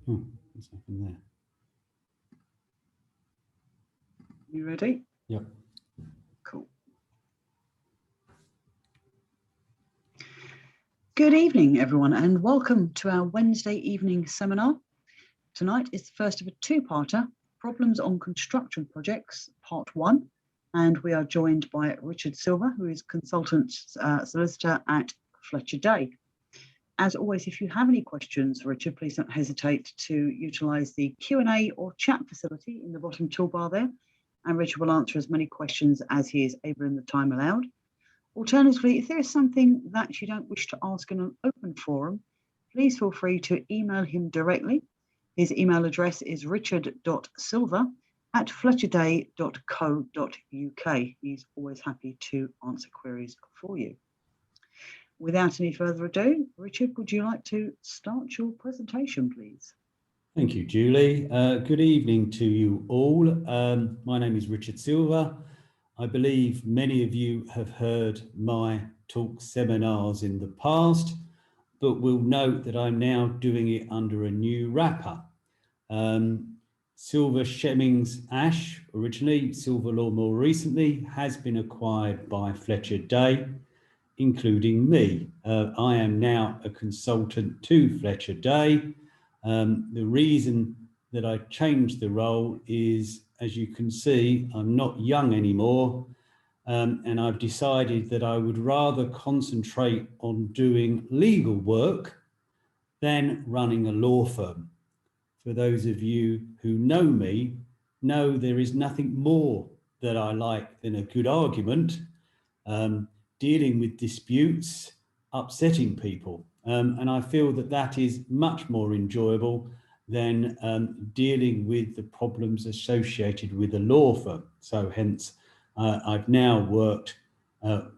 Oh, what's happened there? You ready? Yep. Cool. Good evening, everyone, and welcome to our Wednesday evening seminar. Tonight is the first of a two-parter, Problems on Construction Projects, Part 1, and we are joined by Richard Silver, who is Consultant Solicitor at Fletcher Day. As always, if you have any questions, Richard, please don't hesitate to utilise the Q&A or chat facility in the bottom toolbar there, and Richard will answer as many questions as he is able in the time allowed. Alternatively, if there is something that you don't wish to ask in an open forum, please feel free to email him directly. His email address is richard.silver@fletcherday.co.uk. He's always happy to answer queries for you. Without any further ado, Richard, would you like to start your presentation, please? Thank you, Julie. Good evening to you all. My name is Richard Silver. I believe many of you have heard my talk seminars in the past, but will note that I'm now doing it under a new wrapper. Silver Shemmings Ash, originally, Silver Law more recently, has been acquired by Fletcher Day, including me. I am now a consultant to Fletcher Day. The reason that I changed the role is, as you can see, I'm not young anymore, and I've decided that I would rather concentrate on doing legal work than running a law firm. For those of you who know me, know there is nothing more that I like than a good argument, dealing with disputes, upsetting people. And I feel that that is much more enjoyable than dealing with the problems associated with a law firm. So hence, I've now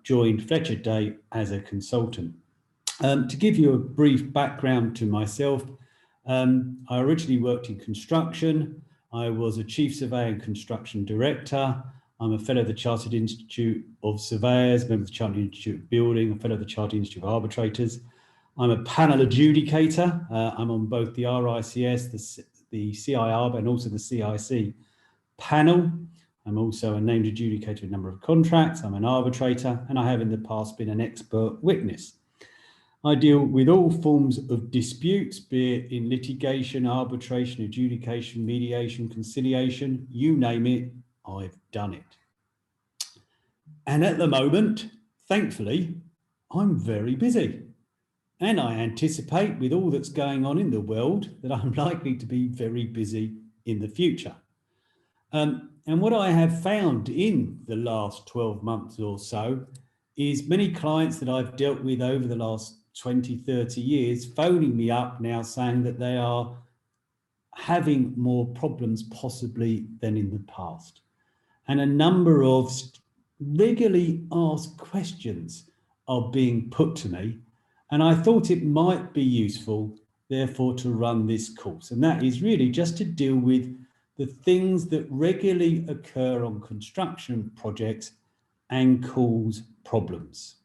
joined Fletcher Day as a consultant. To give you a brief background to myself, I originally worked in construction. I was a chief surveyor and construction director. I'm a fellow of the Chartered Institute of Surveyors, member of the Chartered Institute of Building, a fellow of the Chartered Institute of Arbitrators. I'm a panel adjudicator. I'm on both the RICS, the CIARB, and also the CIC panel. I'm also a named adjudicator in a number of contracts. I'm an arbitrator, and I have in the past been an expert witness. I deal with all forms of disputes, be it in litigation, arbitration, adjudication, mediation, conciliation, you name it, I've done it. And at the moment, thankfully, I'm very busy. And I anticipate, with all that's going on in the world, that I'm likely to be very busy in the future. And what I have found in the last 12 months or so is many clients that I've dealt with over the last 20, 30 years phoning me up now saying that they are having more problems possibly than in the past. And a number of regularly asked questions are being put to me. And I thought it might be useful, therefore, to run this course. And that is really just to deal with the things that regularly occur on construction projects and cause problems.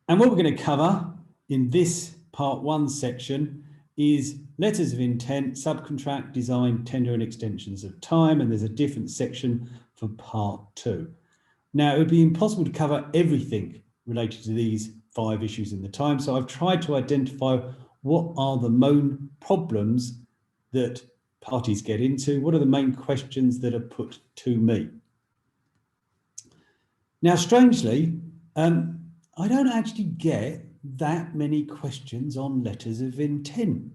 And what we're going to cover in this part 1 section is letters of intent, subcontract, design, tender and extensions of time. And there's a different section for part 2. Now, it would be impossible to cover everything related to these 5 issues in the time. So I've tried to identify what are the main problems that parties get into. What are the main questions that are put to me? Now, strangely, I don't actually get that many questions on letters of intent.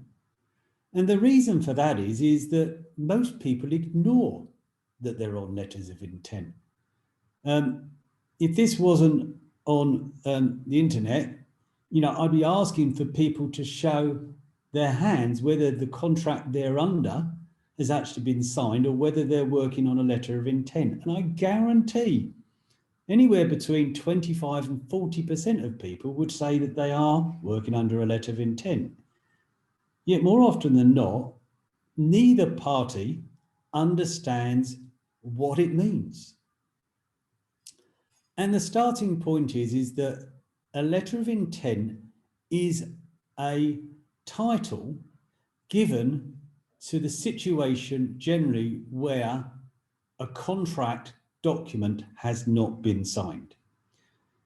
And the reason for that is that most people ignore that they're on letters of intent. If this wasn't on the internet, you know, I'd be asking for people to show their hands whether the contract they're under has actually been signed or whether they're working on a letter of intent. And I guarantee anywhere between 25 and 40% of people would say that they are working under a letter of intent. Yet more often than not, neither party understands what it means. And the starting point is that a letter of intent is a title given to the situation generally where a contract document has not been signed.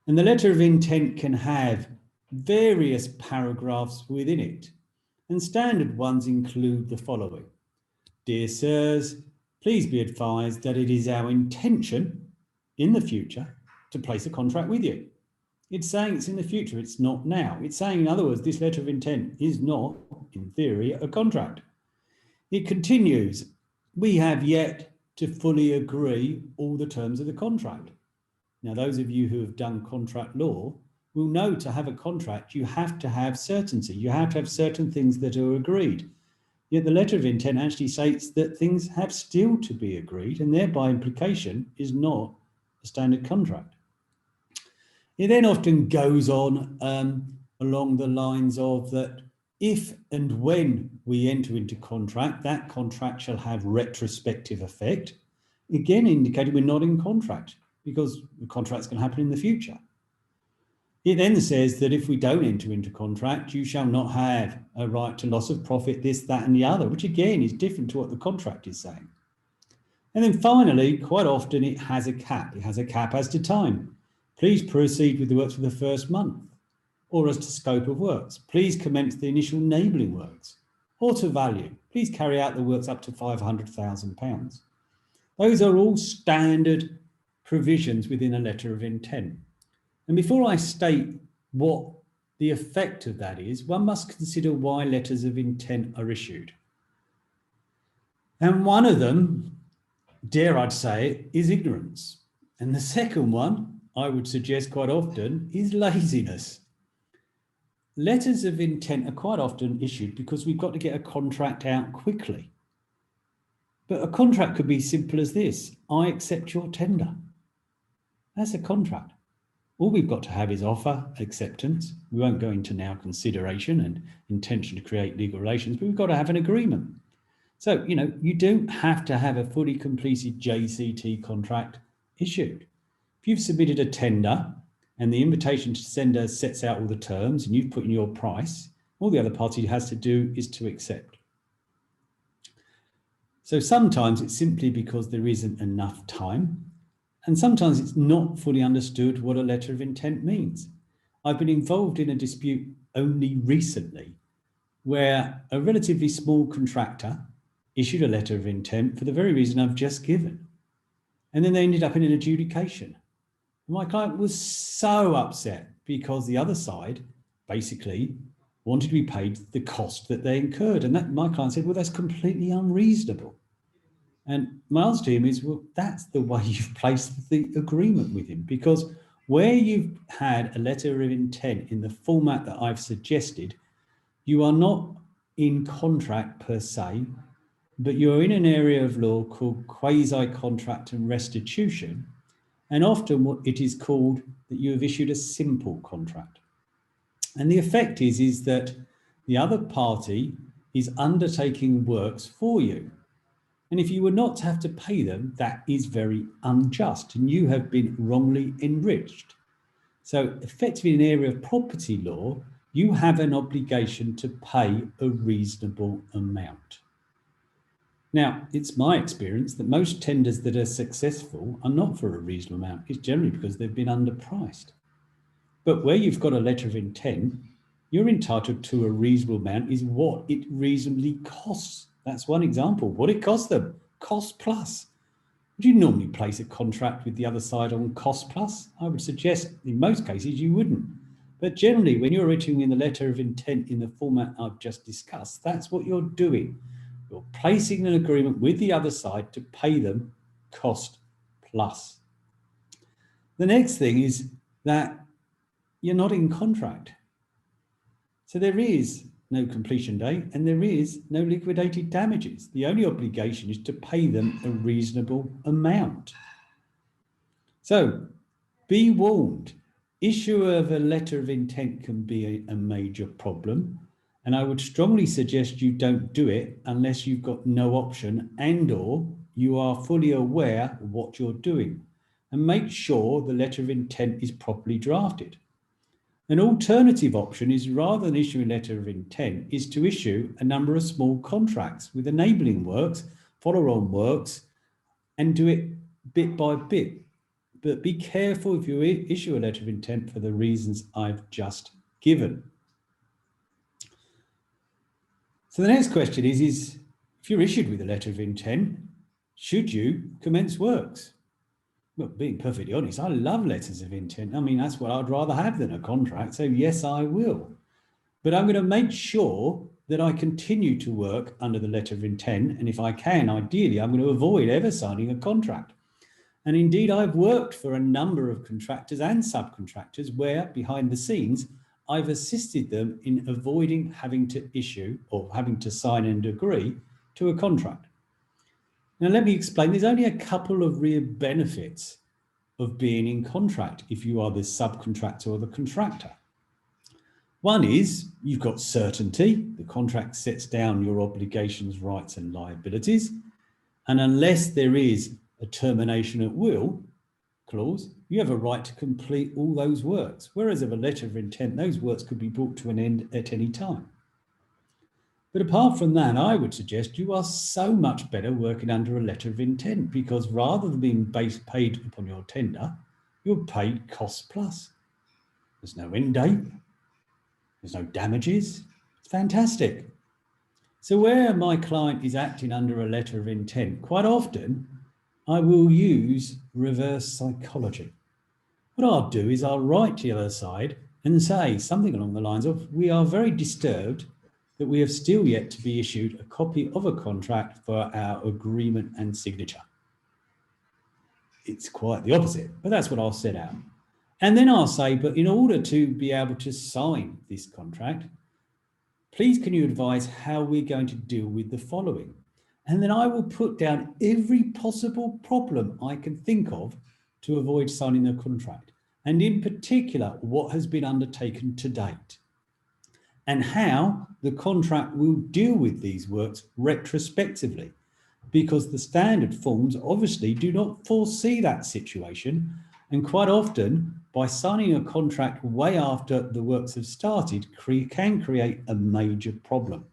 And the letter of intent can have various paragraphs within it. And standard ones include the following. Dear sirs, please be advised that it is our intention in the future to place a contract with you. It's saying it's in the future, it's not now. It's saying, in other words, this letter of intent is not, in theory, a contract. It continues, we have yet to fully agree all the terms of the contract. Now, those of you who have done contract law will know to have a contract, you have to have certainty. You have to have certain things that are agreed. Yet the letter of intent actually states that things have still to be agreed, and thereby implication is not a standard contract. It then often goes on along the lines of that if and when we enter into contract, that contract shall have retrospective effect, again indicating we're not in contract because the contract's going to happen in the future. It then says that if we don't enter into contract, you shall not have a right to loss of profit, this, that, and the other, which again is different to what the contract is saying. And then finally, quite often it has a cap. It has a cap as to time. Please proceed with the works for the first month, or as to scope of works. Please commence the initial enabling works, or to value. Please carry out the works up to £500,000. Those are all standard provisions within a letter of intent. And before I state what the effect of that is, one must consider why letters of intent are issued. And one of them, dare I say it, is ignorance. And the second one, I would suggest quite often, is laziness. Letters of intent are quite often issued because we've got to get a contract out quickly. But a contract could be simple as this: I accept your tender. That's a contract. All we've got to have is offer, acceptance. We won't go into now consideration and intention to create legal relations, but we've got to have an agreement. So, you don't have to have a fully completed JCT contract issued. If you've submitted a tender and the invitation to sender sets out all the terms and you've put in your price, all the other party has to do is to accept. So sometimes it's simply because there isn't enough time, and sometimes it's not fully understood what a letter of intent means. I've been involved in a dispute only recently where a relatively small contractor issued a letter of intent for the very reason I've just given. And then they ended up in an adjudication. My client was so upset because the other side basically wanted to be paid the cost that they incurred. And that my client said, well, that's completely unreasonable. And my answer to him is, well, that's the way you've placed the agreement with him, because where you've had a letter of intent in the format that I've suggested, you are not in contract per se, but you're in an area of law called quasi-contract and restitution. And often what it is called that you have issued a simple contract. And the effect is that the other party is undertaking works for you. And if you were not to have to pay them, that is very unjust and you have been wrongly enriched. So effectively in the area of property law, you have an obligation to pay a reasonable amount. Now, it's my experience that most tenders that are successful are not for a reasonable amount. It's generally because they've been underpriced. But where you've got a letter of intent, you're entitled to a reasonable amount is what it reasonably costs. That's one example. What it costs them, cost plus. Would you normally place a contract with the other side on cost plus? I would suggest in most cases you wouldn't. But generally, when you're issuing in the letter of intent in the format I've just discussed, that's what you're doing. You're placing an agreement with the other side to pay them cost plus. The next thing is that you're not in contract. So there is no completion date and there is no liquidated damages. The only obligation is to pay them a reasonable amount. So be warned, issue of a letter of intent can be a major problem. And I would strongly suggest you don't do it unless you've got no option and/or you are fully aware of what you're doing. And make sure the letter of intent is properly drafted. An alternative option is, rather than issuing a letter of intent, is to issue a number of small contracts with enabling works, follow-on works, and do it bit by bit. But be careful if you issue a letter of intent for the reasons I've just given. So the next question is if you're issued with a letter of intent, should you commence works? Well, being perfectly honest, I love letters of intent. I mean, that's what I'd rather have than a contract. So yes, I will. But I'm going to make sure that I continue to work under the letter of intent. And if I can, ideally, I'm going to avoid ever signing a contract. And indeed, I've worked for a number of contractors and subcontractors where, behind the scenes, I've assisted them in avoiding having to issue or having to sign and agree to a contract. Now, let me explain. There's only a couple of real benefits of being in contract if you are the subcontractor or the contractor. One is you've got certainty. The contract sets down your obligations, rights, and liabilities. And unless there is a termination at will clause, you have a right to complete all those works. Whereas of a letter of intent, those works could be brought to an end at any time. But apart from that, I would suggest you are so much better working under a letter of intent, because rather than being paid upon your tender, you're paid cost plus. There's no end date. There's no damages. It's fantastic. So where my client is acting under a letter of intent, quite often I will use reverse psychology. What I'll do is I'll write to the other side and say something along the lines of, we are very disturbed that we have still yet to be issued a copy of a contract for our agreement and signature. It's quite the opposite, but that's what I'll set out. And then I'll say, but in order to be able to sign this contract, please can you advise how we're going to deal with the following? And then I will put down every possible problem I can think of to avoid signing the contract. And in particular, what has been undertaken to date and how the contract will deal with these works retrospectively, because the standard forms obviously do not foresee that situation. And quite often, by signing a contract way after the works have started, can create a major problem.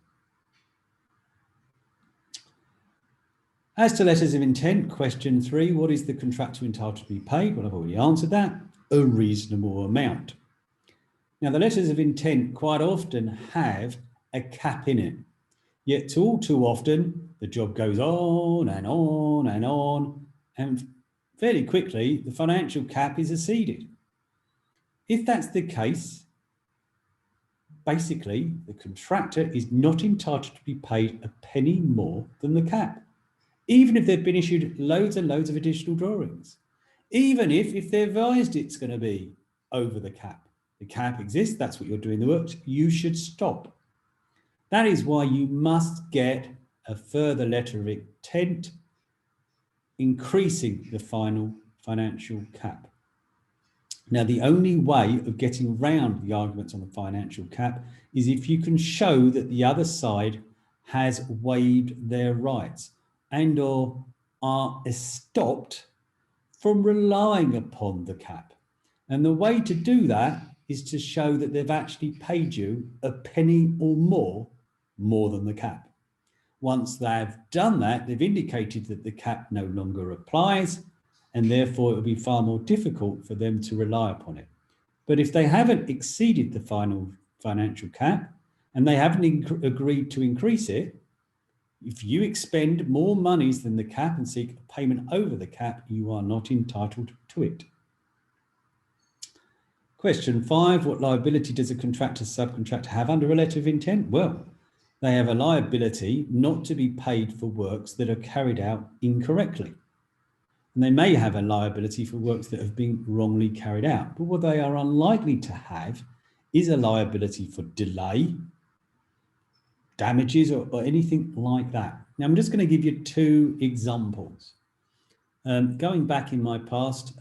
As to letters of intent, question 3, what is the contractor entitled to be paid? Well, I've already answered that, a reasonable amount. Now, the letters of intent quite often have a cap in it, yet all too often, the job goes on and on and on, and fairly quickly, the financial cap is exceeded. If that's the case, basically, the contractor is not entitled to be paid a penny more than the cap, even if they've been issued loads and loads of additional drawings, even if they're advised it's going to be over the cap. The cap exists, that's what you're doing the work, you should stop. That is why you must get a further letter of intent increasing the final financial cap. Now, the only way of getting around the arguments on the financial cap is if you can show that the other side has waived their rights and or are stopped from relying upon the cap. And the way to do that is to show that they've actually paid you a penny or more than the cap. Once they've done that, they've indicated that the cap no longer applies, and therefore it will be far more difficult for them to rely upon it. But if they haven't exceeded the final financial cap and they haven't agreed to increase it, if you expend more monies than the cap and seek a payment over the cap, you are not entitled to it. Question 5, what liability does a contractor subcontractor have under a letter of intent? Well, they have a liability not to be paid for works that are carried out incorrectly. And they may have a liability for works that have been wrongly carried out. But what they are unlikely to have is a liability for delay, damages, or anything like that. Now, I'm just going to give you 2 examples. Going back in my past,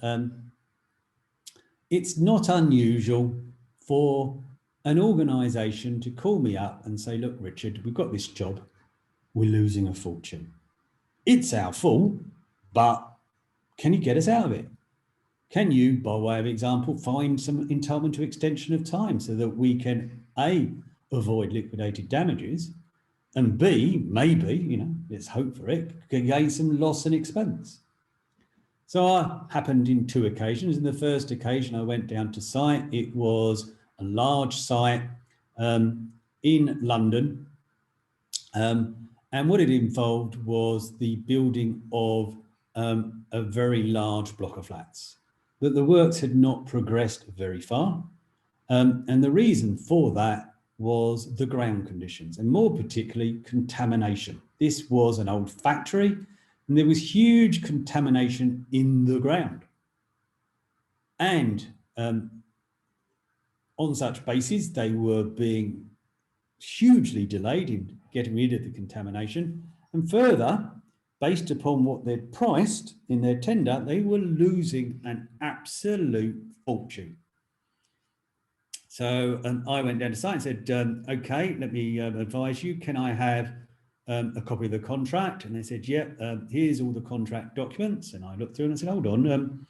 it's not unusual for an organisation to call me up and say, look, Richard, we've got this job. We're losing a fortune. It's our fault, but can you get us out of it? can you, by way of example, find some entitlement to extension of time so that we can A, avoid liquidated damages, and B, maybe, let's hope for it, can gain some loss and expense. So it happened in 2 occasions. In the first occasion, I went down to site. It was a large site in London. And what it involved was the building of a very large block of flats. But the works had not progressed very far. And the reason for that was the ground conditions, and more particularly contamination. This was an old factory, and there was huge contamination in the ground. And on such basis, they were being hugely delayed in getting rid of the contamination. And further, based upon what they'd priced in their tender, they were losing an absolute fortune. So I went down to site and said, okay, let me advise you, can I have a copy of the contract? And they said, yeah, here's all the contract documents. And I looked through and I said, hold on,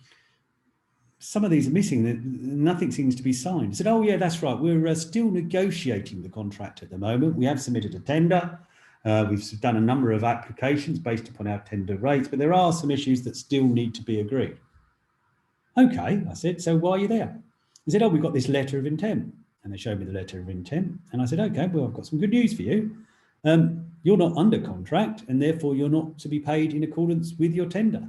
some of these are missing, nothing seems to be signed. I said, oh yeah, that's right, we're still negotiating the contract at the moment. We have submitted a tender. We've done a number of applications based upon our tender rates, but there are some issues that still need to be agreed. Okay, I said, so why are you there? They said, oh, we've got this letter of intent. And they showed me the letter of intent. And I said, okay, well, I've got some good news for you. You're not under contract, and therefore you're not to be paid in accordance with your tender.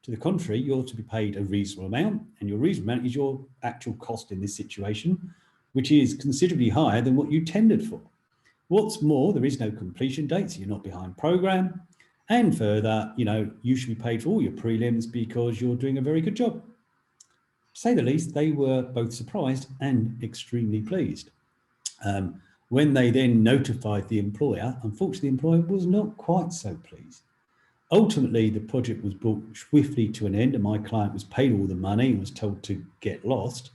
To the contrary, you're to be paid a reasonable amount, and your reasonable amount is your actual cost in this situation, which is considerably higher than what you tendered for. What's more, there is no completion date, so you're not behind program. And further, you should be paid for all your prelims because you're doing a very good job. To say the least, they were both surprised and extremely pleased. When they then notified the employer, unfortunately, the employer was not quite so pleased. Ultimately, the project was brought swiftly to an end, and my client was paid all the money and was told to get lost.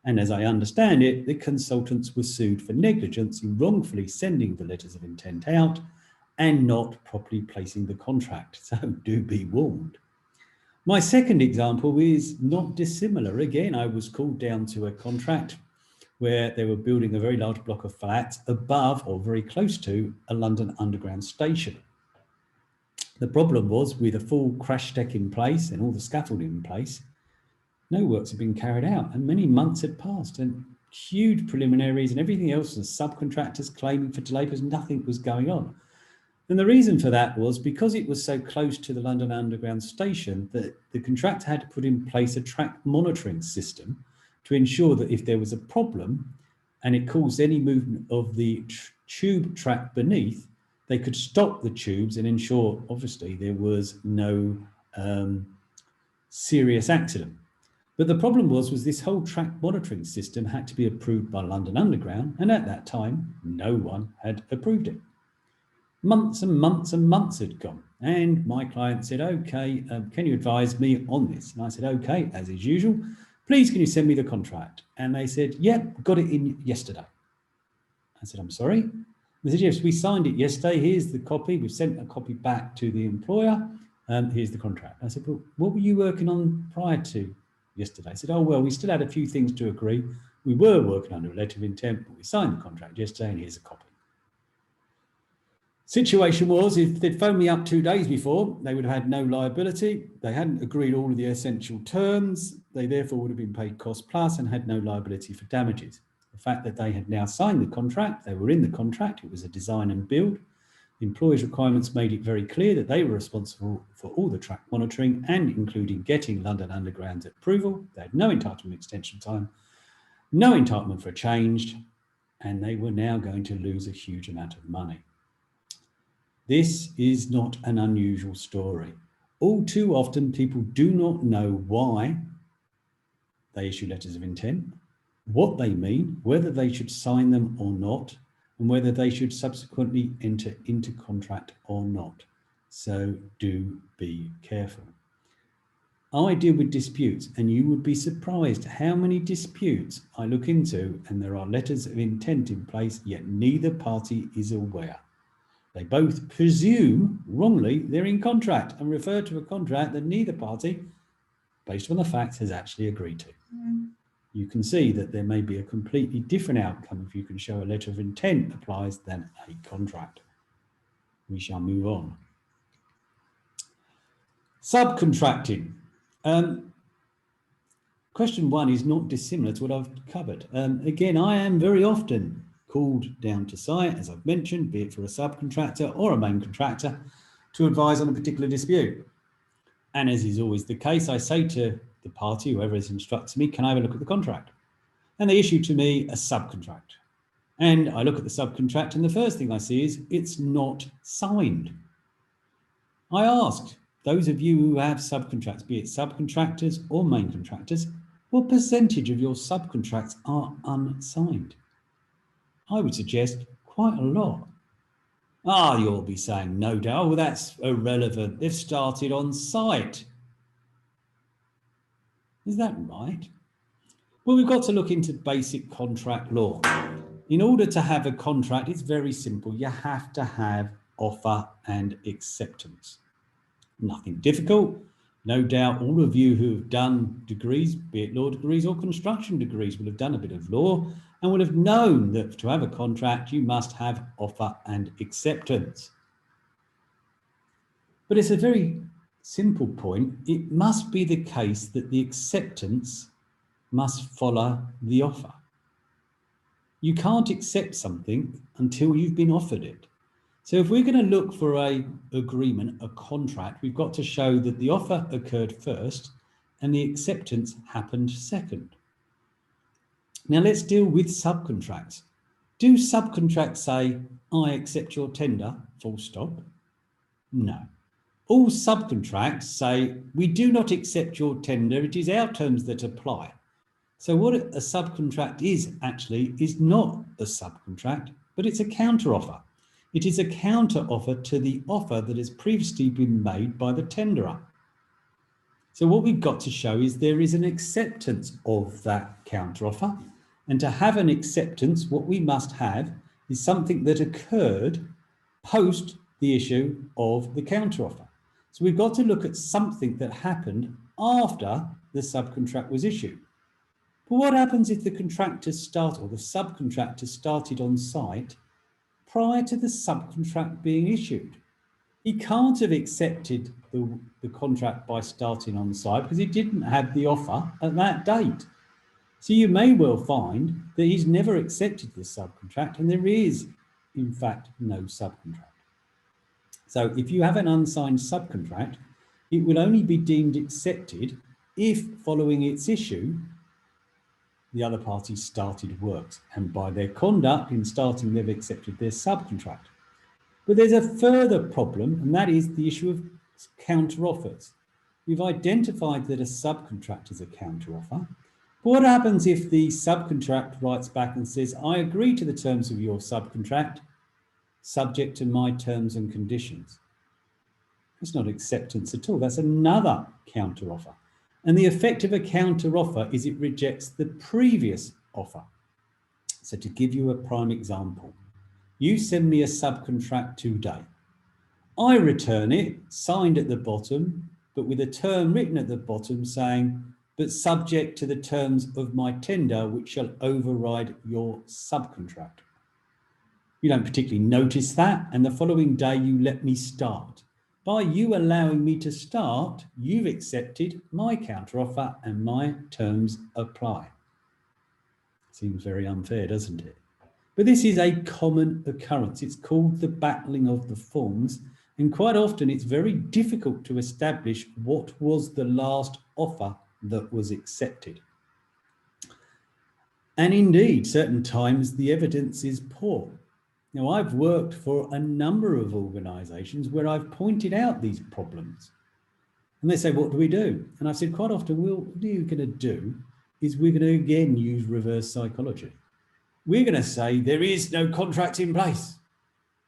And as I understand it, the consultants were sued for negligence in wrongfully sending the letters of intent out and not properly placing the contract. So do be warned. My second example is not dissimilar. Again, I was called down to a contract where they were building a very large block of flats above or very close to a London Underground station. The problem was, with a full crash deck in place and all the scaffolding in place, no works had been carried out and many months had passed, and huge preliminaries and everything else, and subcontractors claiming for delay because nothing was going on. And the reason for that was because it was so close to the London Underground station that the contractor had to put in place a track monitoring system to ensure that if there was a problem and it caused any movement of the tube track beneath, they could stop the tubes and ensure, obviously, there was no serious accident. But the problem was this whole track monitoring system had to be approved by London Underground, and at that time, no one had approved it. Months and months and months had gone, and my client said, okay, can you advise me on this? And I said, okay, as is usual, please can you send me the contract? And they said, yeah, got it in yesterday. I said, I'm sorry? They said, yes, we signed it yesterday. Here's the copy. We've sent a copy back to the employer. Here's the contract. I said, well, what were you working on prior to yesterday? I said, oh, well, we still had a few things to agree. We were working under a letter of intent, but we signed the contract yesterday, and here's a copy. Situation was, if they'd phoned me up 2 days before, they would have had no liability. They hadn't agreed all of the essential terms. They therefore would have been paid cost plus and had no liability for damages. The fact that they had now signed the contract, they were in the contract, it was a design and build. The employer's requirements made it very clear that they were responsible for all the track monitoring and including getting London Underground's approval. They had no entitlement extension time, no entitlement for a change, and they were now going to lose a huge amount of money. This is not an unusual story. All too often, people do not know why they issue letters of intent, what they mean, whether they should sign them or not, and whether they should subsequently enter into contract or not. So do be careful. I deal with disputes, and you would be surprised how many disputes I look into and there are letters of intent in place, yet neither party is aware. They both presume, wrongly, they're in contract and refer to a contract that neither party based on the facts, has actually agreed to. You can see that there may be a completely different outcome if you can show a letter of intent applies than a contract. We shall move on. Subcontracting. Question 1 is not dissimilar to what I've covered. Again, I am very often called down to site, as I've mentioned, be it for a subcontractor or a main contractor, to advise on a particular dispute. And as is always the case, I say to the party, whoever has instructed me, can I have a look at the contract? And they issue to me a subcontract. And I look at the subcontract, and the first thing I see is it's not signed. I asked those of you who have subcontracts, be it subcontractors or main contractors, what percentage of your subcontracts are unsigned? I would suggest quite a lot. You'll be saying, no doubt, well, that's irrelevant. They've started on site. Is that right? Well, we've got to look into basic contract law. In order to have a contract, it's very simple. You have to have offer and acceptance. Nothing difficult. No doubt all of you who have done degrees, be it law degrees or construction degrees, will have done a bit of law and will have known that to have a contract, you must have offer and acceptance. But it's a very simple point. It must be the case that the acceptance must follow the offer. You can't accept something until you've been offered it. So if we're going to look for an agreement, a contract, we've got to show that the offer occurred first and the acceptance happened second. Now let's deal with subcontracts. Do subcontracts say, I accept your tender, full stop? No. All subcontracts say, we do not accept your tender, it is our terms that apply. So what a subcontract is actually is not a subcontract, but it's a counteroffer. It is a counteroffer to the offer that has previously been made by the tenderer. So what we've got to show is there is an acceptance of that counteroffer. And to have an acceptance, what we must have is something that occurred post the issue of the counteroffer. So we've got to look at something that happened after the subcontract was issued. But what happens if the contractor or the subcontractor started on site prior to the subcontract being issued? He can't have accepted the contract by starting on site because he didn't have the offer at that date. So you may well find that he's never accepted the subcontract and there is, in fact, no subcontract. So if you have an unsigned subcontract, it will only be deemed accepted if, following its issue, the other party started works, and by their conduct in starting, they've accepted their subcontract. But there's a further problem, and that is the issue of counteroffers. We've identified that a subcontract is a counteroffer. But what happens if the subcontract writes back and says, I agree to the terms of your subcontract, subject to my terms and conditions? That's not acceptance at all. That's another counteroffer. And the effect of a counteroffer is it rejects the previous offer. So to give you a prime example, you send me a subcontract today. I return it, signed at the bottom, but with a term written at the bottom saying, but subject to the terms of my tender, which shall override your subcontract. You don't particularly notice that, and the following day you let me start. By you allowing me to start, you've accepted my counteroffer and my terms apply. Seems very unfair, doesn't it? But this is a common occurrence. It's called the battling of the forms, and quite often it's very difficult to establish what was the last offer that was accepted. And indeed, certain times the evidence is poor. Now, I've worked for a number of organisations where I've pointed out these problems. And they say, what do we do? And I've said quite often, well, what you're going to do is we're going to again use reverse psychology. We're going to say there is no contract in place.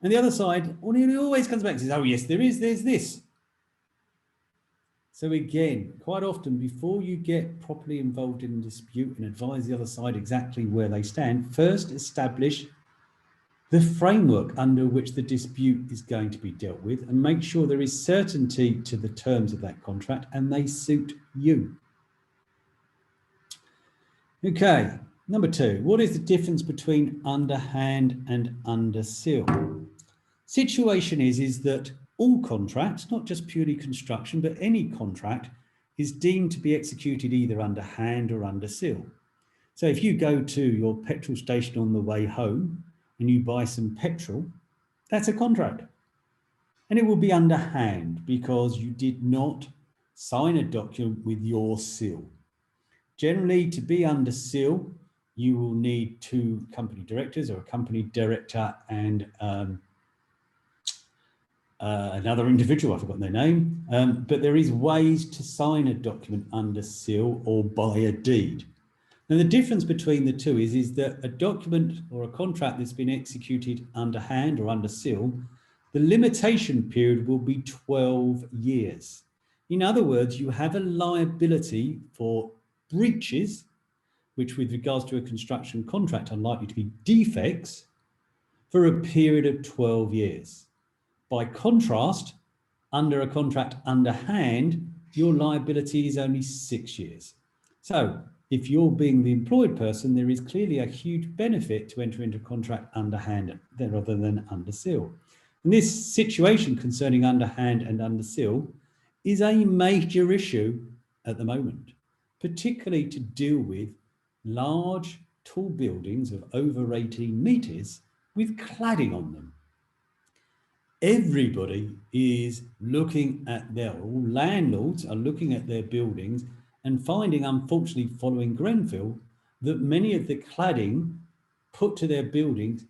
And the other side, well, it always comes back and says, oh yes, there is, there's this. So again, quite often before you get properly involved in a dispute and advise the other side exactly where they stand, first establish the framework under which the dispute is going to be dealt with and make sure there is certainty to the terms of that contract and they suit you. Okay, number 2, what is the difference between underhand and under seal? Situation is that all contracts, not just purely construction, but any contract is deemed to be executed either underhand or under seal. So if you go to your petrol station on the way home and you buy some petrol, that's a contract. And it will be underhand because you did not sign a document with your seal. Generally, to be under seal, you will need 2 company directors or a company director and another individual, I've forgotten their name, but there is ways to sign a document under seal or by a deed. Now, the difference between the two is that a document or a contract that's been executed underhand or under seal, the limitation period will be 12 years. In other words, you have a liability for breaches, which with regards to a construction contract are likely to be defects, for a period of 12 years. By contrast, under a contract underhand, your liability is only 6 years. So if you're being the employed person, there is clearly a huge benefit to enter into a contract underhand rather than under seal. And this situation concerning underhand and under seal is a major issue at the moment, particularly to deal with large, tall buildings of over 18 metres with cladding on them. Everybody is looking at all landlords are looking at their buildings and finding, unfortunately, following Grenfell, that many of the cladding put to their buildings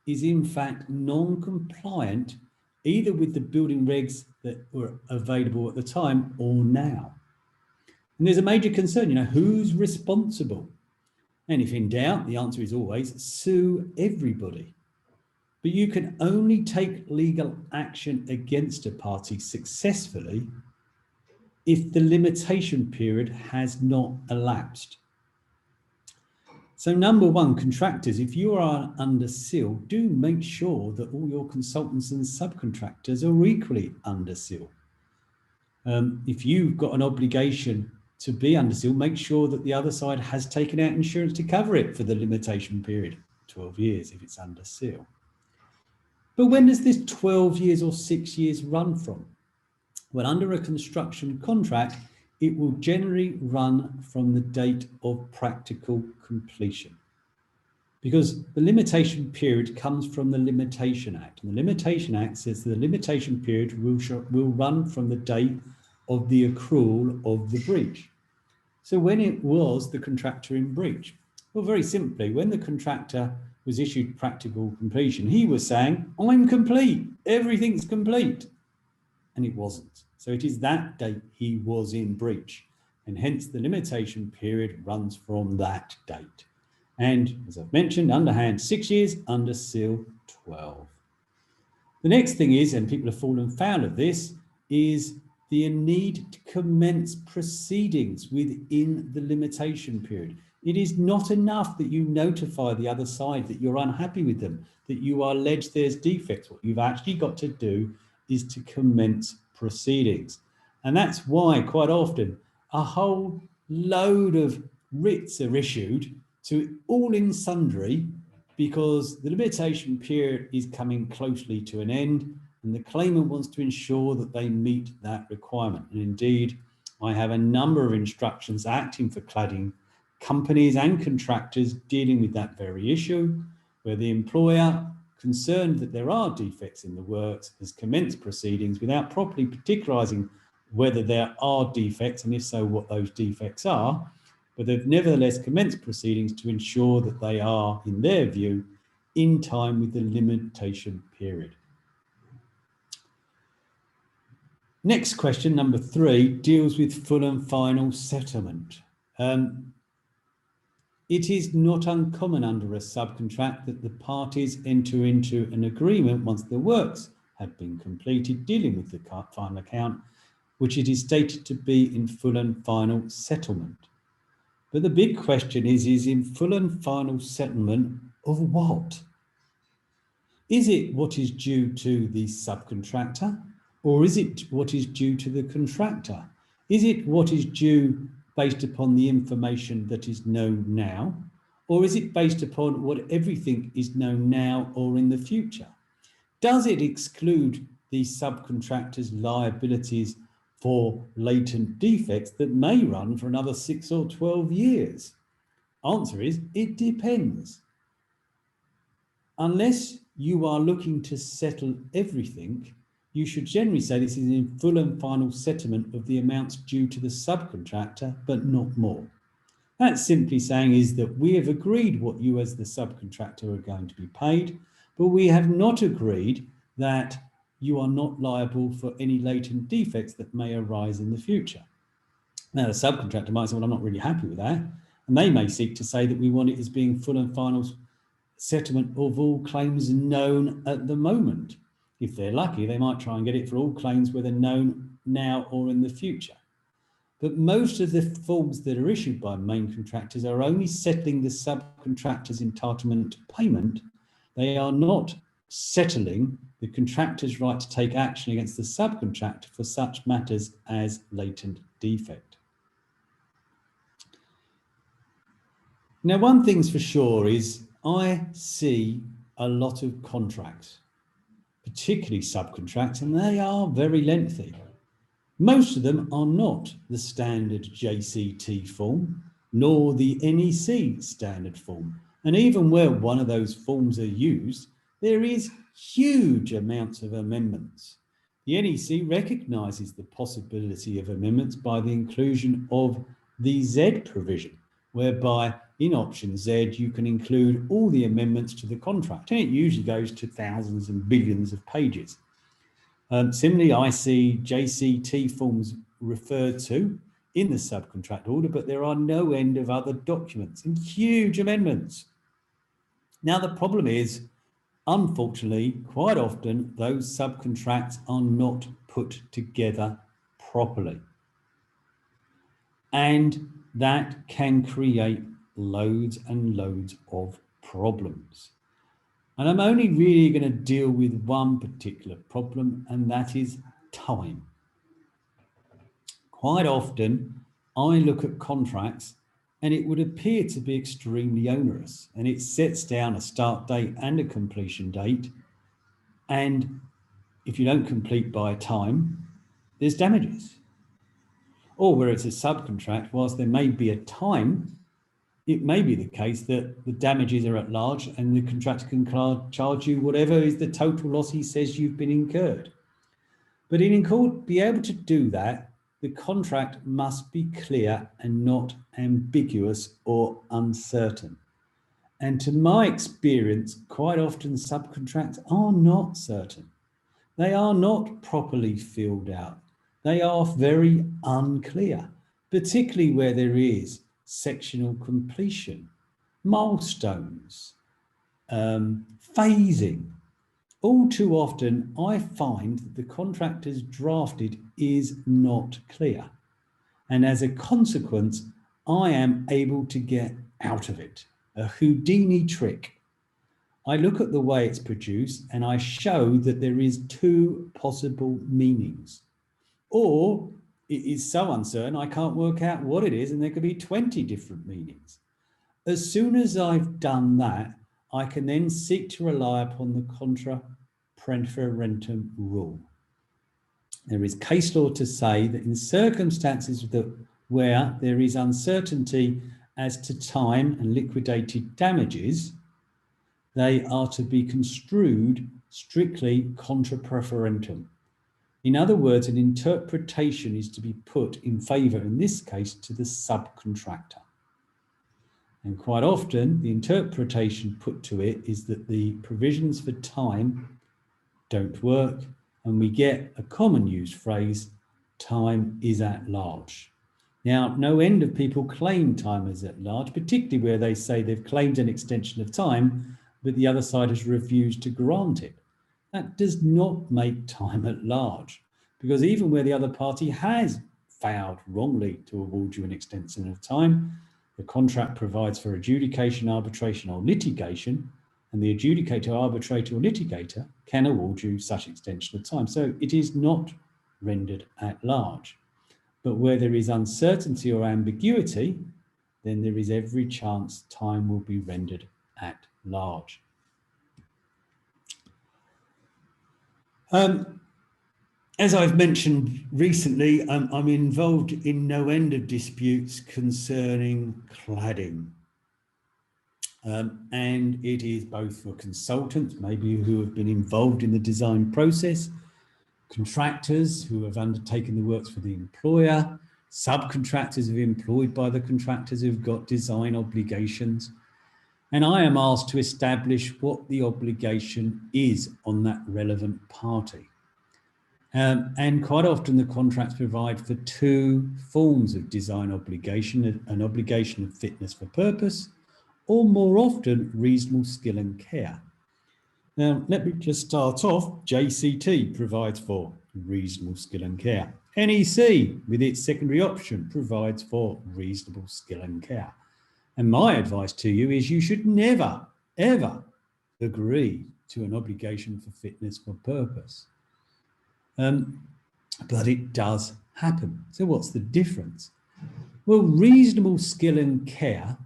is in fact non-compliant, either with the building regs that were available at the time or now. And there's a major concern, who's responsible? And if in doubt, the answer is always sue everybody. But you can only take legal action against a party successfully if the limitation period has not elapsed. So number 1, contractors, if you are under seal, do make sure that all your consultants and subcontractors are equally under seal. If you've got an obligation to be under seal, make sure that the other side has taken out insurance to cover it for the limitation period, 12 years if it's under seal. But when does this 12 years or 6 years run from? Well, under a construction contract, it will generally run from the date of practical completion, because the limitation period comes from the Limitation Act. And the Limitation Act says the limitation period will run from the date of the accrual of the breach. So when it was the contractor in breach? Well, very simply, when the contractor was issued practical completion, he was saying, I'm complete, everything's complete. And it wasn't. So it is that date he was in breach. And hence the limitation period runs from that date. And as I've mentioned, underhand 6 years, under seal 12. The next thing is, and people have fallen foul of this, is the need to commence proceedings within the limitation period. It is not enough that you notify the other side that you're unhappy with them, that you are alleged there's defects. What you've actually got to do is to commence proceedings. And that's why quite often a whole load of writs are issued to all in sundry, because the limitation period is coming closely to an end and the claimant wants to ensure that they meet that requirement. And indeed, I have a number of instructions acting for cladding companies and contractors dealing with that very issue, where the employer, concerned that there are defects in the works, has commenced proceedings without properly particularising whether there are defects and if so, what those defects are. But they've nevertheless commenced proceedings to ensure that they are, in their view, in time with the limitation period. Next question, number 3, deals with full and final settlement. It is not uncommon under a subcontract that the parties enter into an agreement once the works have been completed dealing with the final account, which it is stated to be in full and final settlement. But the big question is in full and final settlement of what? Is it what is due to the subcontractor, or is it what is due to the contractor? Is it what is due based upon the information that is known now? Or is it based upon what everything is known now or in the future? Does it exclude the subcontractor's liabilities for latent defects that may run for another 6 or 12 years? Answer is, it depends. Unless you are looking to settle everything, you should generally say this is in full and final settlement of the amounts due to the subcontractor, but not more. That's simply saying is that we have agreed what you as the subcontractor are going to be paid, but we have not agreed that you are not liable for any latent defects that may arise in the future. Now, the subcontractor might say, well, I'm not really happy with that. And they may seek to say that we want it as being full and final settlement of all claims known at the moment. If they're lucky, they might try and get it for all claims whether known now or in the future. But most of the forms that are issued by main contractors are only settling the subcontractor's entitlement to payment. They are not settling the contractor's right to take action against the subcontractor for such matters as latent defect. Now, one thing's for sure is I see a lot of contracts, particularly subcontracts, and they are very lengthy. Most of them are not the standard JCT form, nor the NEC standard form. And even where one of those forms are used, there is huge amounts of amendments. The NEC recognises the possibility of amendments by the inclusion of the Z provision, whereby in option Z, you can include all the amendments to the contract, and it usually goes to thousands and billions of pages. Similarly, I see JCT forms referred to in the subcontract order, but there are no end of other documents and huge amendments. Now, the problem is, unfortunately, quite often those subcontracts are not put together properly. And that can create loads and loads of problems. And I'm only really going to deal with one particular problem, and that is time. Quite often, I look at contracts and it would appear to be extremely onerous, and it sets down a start date and a completion date. And if you don't complete by a time, there's damages. Or where it's a subcontract, whilst there may be a time, it may be the case that the damages are at large and the contractor can charge you whatever is the total loss he says you've been incurred. But in order to be able to do that, the contract must be clear and not ambiguous or uncertain. And to my experience, quite often subcontracts are not certain. They are not properly filled out. They are very unclear, particularly where there is sectional completion, milestones, phasing. All too often, I find that the contractor's drafted is not clear. And as a consequence, I am able to get out of it. A Houdini trick. I look at the way it's produced and I show that there is two possible meanings. Or it is so uncertain I can't work out what it is, and there could be 20 different meanings. As soon as I've done that, I can then seek to rely upon the contra preferentum rule. There is case law to say that in circumstances where there is uncertainty as to time and liquidated damages, they are to be construed strictly contra preferentum. In other words, an interpretation is to be put in favour, in this case, to the subcontractor. And quite often, the interpretation put to it is that the provisions for time don't work, and we get a common used phrase, time is at large. Now, no end of people claim time is at large, particularly where they say they've claimed an extension of time, but the other side has refused to grant it. That does not make time at large, because even where the other party has failed wrongly to award you an extension of time, the contract provides for adjudication, arbitration, or litigation, and the adjudicator, arbitrator, or litigator can award you such extension of time. So it is not rendered at large. But where there is uncertainty or ambiguity, then there is every chance time will be rendered at large. As I've mentioned recently, I'm involved in no end of disputes concerning cladding. And it is both for consultants, maybe who have been involved in the design process, contractors who have undertaken the works for the employer, subcontractors who are employed by the contractors who've got design obligations. And I am asked to establish what the obligation is on that relevant party. And quite often the contracts provide for two forms of design obligation, an obligation of fitness for purpose, or more often reasonable skill and care. Now, let me just start off. JCT provides for reasonable skill and care. NEC, with its secondary option, provides for reasonable skill and care. And my advice to you is you should never, ever agree to an obligation for fitness for purpose. But it does happen. So what's the difference? Well, reasonable skill and care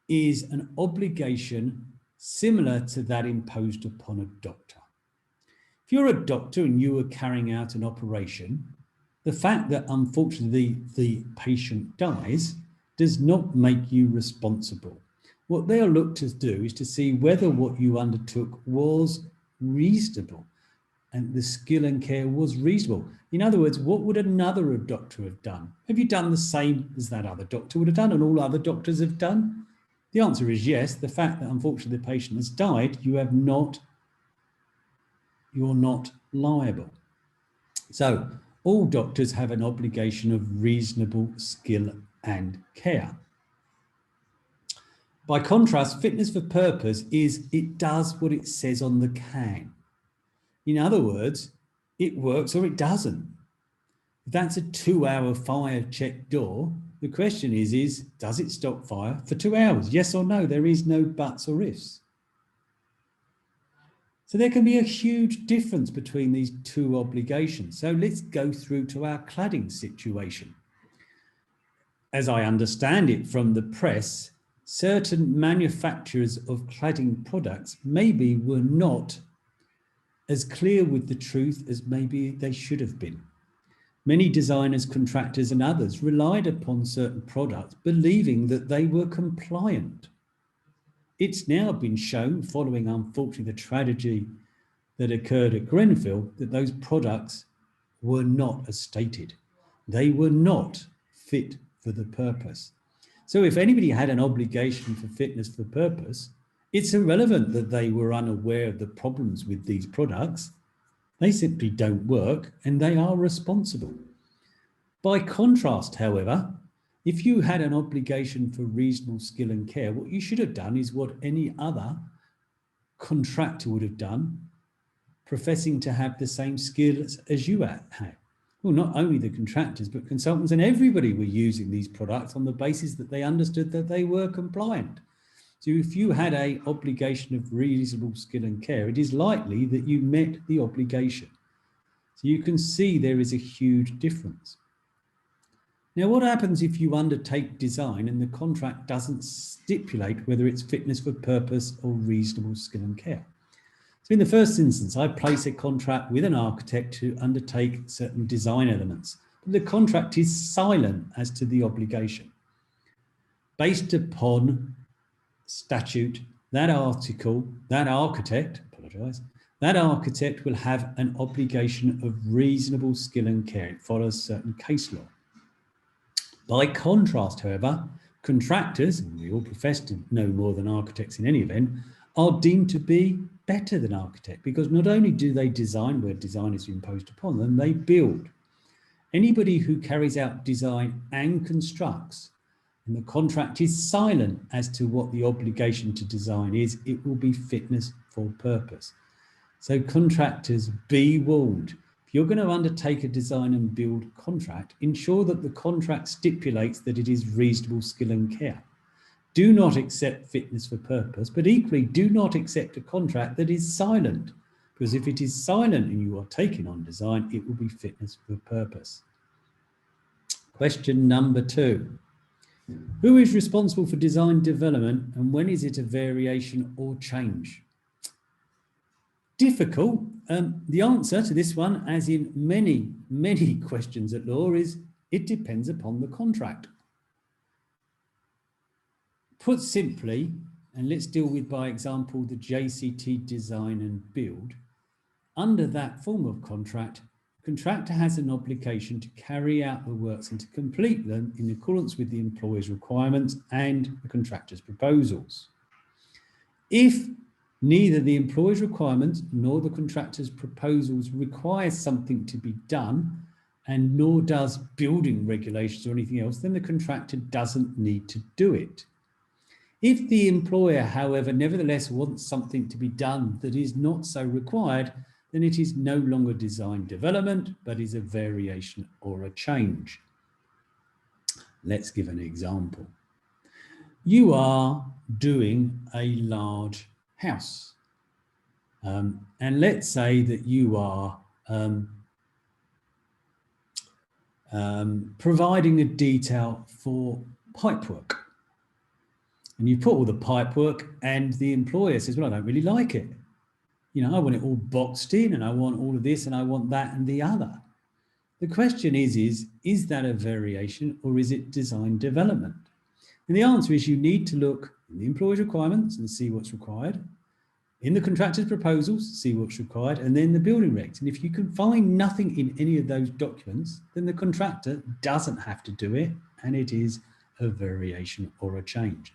is an obligation similar to that imposed upon a doctor. If you're a doctor and you are carrying out an operation, the fact that unfortunately the patient dies does not make you responsible. What they'll look to do is to see whether what you undertook was reasonable and the skill and care was reasonable. In other words, what would another doctor have done? Have you done the same as that other doctor would have done and all other doctors have done? The answer is yes. The fact that unfortunately the patient has died, you're not liable. So all doctors have an obligation of reasonable skill and care. By contrast, fitness for purpose is it does what it says on the can. In other words, it works or it doesn't. If that's a 2-hour fire check door, the question is does it stop fire for 2 hours? Yes or no? There is no buts or ifs. So there can be a huge difference between these two obligations. So let's go through to our cladding situation. As I understand it from the press, certain manufacturers of cladding products maybe were not as clear with the truth as maybe they should have been. Many designers, contractors and others relied upon certain products believing that they were compliant. It's now been shown, following unfortunately the tragedy that occurred at Grenfell, that those products were not as stated. They were not fit for the purpose. So if anybody had an obligation for fitness for purpose, it's irrelevant that they were unaware of the problems with these products. They simply don't work and they are responsible. By contrast, however, if you had an obligation for reasonable skill and care, what you should have done is what any other contractor would have done, professing to have the same skills as you had. Well, not only the contractors, but consultants and everybody were using these products on the basis that they understood that they were compliant. So if you had an obligation of reasonable skill and care, it is likely that you met the obligation. So you can see there is a huge difference. Now, what happens if you undertake design and the contract doesn't stipulate whether it's fitness for purpose or reasonable skill and care? So in the first instance, I place a contract with an architect to undertake certain design elements, but the contract is silent as to the obligation. Based upon statute, that architect will have an obligation of reasonable skill and care. It follows certain case law. By contrast, however, contractors, and we all profess to know more than architects in any event, are deemed to be better than architects because not only do they design where design is imposed upon them, they build. Anybody who carries out design and constructs, and the contract is silent as to what the obligation to design is, it will be fitness for purpose. So contractors, be warned. If you're going to undertake a design and build contract, ensure that the contract stipulates that it is reasonable skill and care. Do not accept fitness for purpose, but equally do not accept a contract that is silent, because if it is silent and you are taking on design, it will be fitness for purpose. Question number 2. Who is responsible for design development and when is it a variation or change? Difficult. The answer to this one, as in many questions at law, is it depends upon the contract. Put simply, and let's deal with, by example, the JCT design and build. Under that form of contract, the contractor has an obligation to carry out the works and to complete them in accordance with the employer's requirements and the contractor's proposals. If neither the employer's requirements nor the contractor's proposals require something to be done, and nor does building regulations or anything else, then the contractor doesn't need to do it. If the employer, however, nevertheless wants something to be done that is not so required, then it is no longer design development, but is a variation or a change. Let's give an example. You are doing a large house. And let's say that you are providing a detail for pipework. And you put all the pipework and the employer says, well, I don't really like it. You know, I want it all boxed in and I want all of this and I want that and the other. The question is that a variation or is it design development? And the answer is you need to look in the employer's requirements and see what's required, in the contractor's proposals, see what's required, and then the building regs. And if you can find nothing in any of those documents, then the contractor doesn't have to do it, and it is a variation or a change.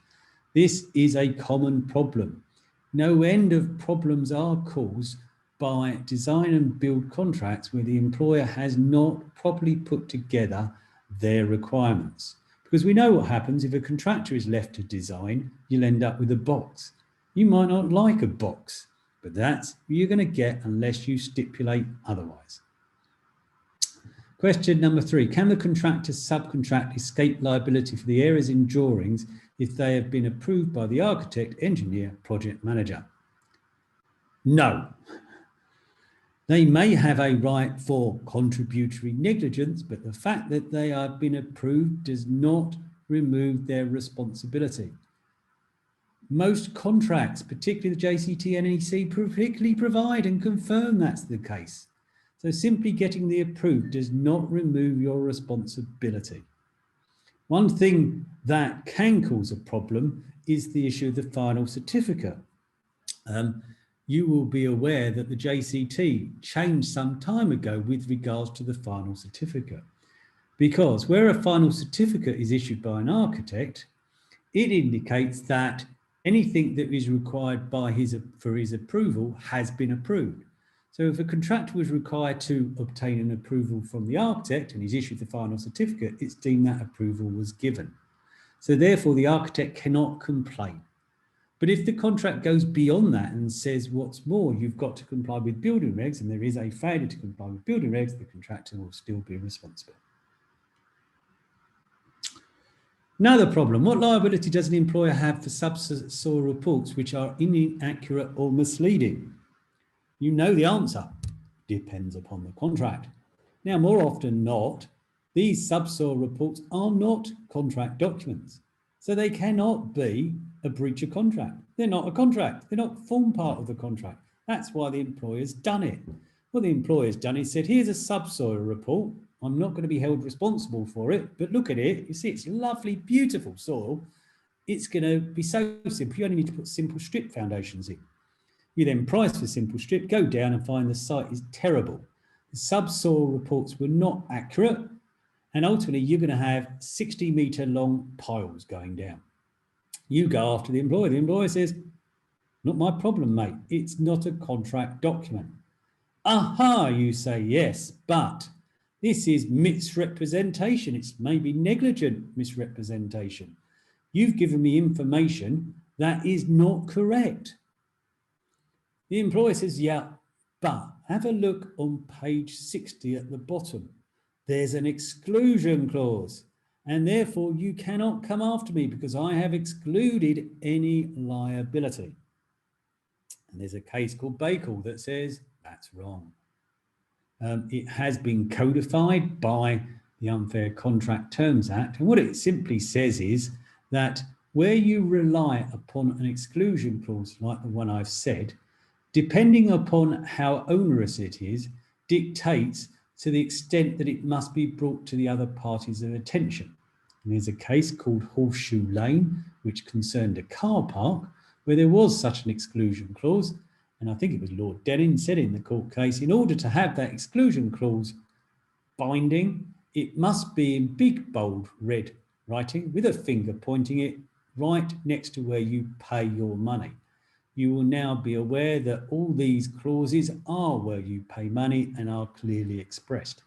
This is a common problem. No end of problems are caused by design and build contracts where the employer has not properly put together their requirements. Because we know what happens if a contractor is left to design, you'll end up with a box. You might not like a box, but that's what you're going to get unless you stipulate otherwise. Question number 3, can the contractor subcontract escape liability for the errors in drawings if they have been approved by the architect, engineer, project manager? No. They may have a right for contributory negligence, but the fact that they have been approved does not remove their responsibility. Most contracts, particularly the JCT and NEC, particularly provide and confirm that's the case. So simply getting the approved does not remove your responsibility. One thing that can cause a problem is the issue of the final certificate. You will be aware that the JCT changed some time ago with regards to the final certificate, because where a final certificate is issued by an architect, it indicates that anything that is required by for his approval has been approved. So if a contractor was required to obtain an approval from the architect and he's issued the final certificate, it's deemed that approval was given. So therefore the architect cannot complain. But if the contract goes beyond that and says, what's more, you've got to comply with building regs, and there is a failure to comply with building regs, the contractor will still be responsible. Another problem, what liability does an employer have for subsoil reports which are inaccurate or misleading? You know the answer, depends upon the contract. Now, more often than not, these subsoil reports are not contract documents. So they cannot be a breach of contract. They're not a contract. They're not form part of the contract. That's why the employer's done it. What the employer's done is said, here's a subsoil report. I'm not going to be held responsible for it, but look at it. You see, it's lovely, beautiful soil. It's going to be so simple. You only need to put simple strip foundations in. You then price for simple strip, go down and find the site is terrible. The subsoil reports were not accurate. And ultimately, you're going to have 60-metre long piles going down. You go after the employer. The employer says, not my problem, mate. It's not a contract document. Aha, you say, yes, but this is misrepresentation. It's maybe negligent misrepresentation. You've given me information that is not correct. The employer says, yeah, but have a look on page 60 at the bottom. There's an exclusion clause, and therefore you cannot come after me because I have excluded any liability. And there's a case called Bakewell that says that's wrong. It has been codified by the Unfair Contract Terms Act. And what it simply says is that where you rely upon an exclusion clause like the one I've said, depending upon how onerous it is, dictates to the extent that it must be brought to the other party's attention. And there's a case called Horseshoe Lane, which concerned a car park, where there was such an exclusion clause. And I think it was Lord Denning said in the court case, in order to have that exclusion clause binding, it must be in big, bold red writing with a finger pointing it right next to where you pay your money. You will now be aware that all these clauses are where you pay money and are clearly expressed.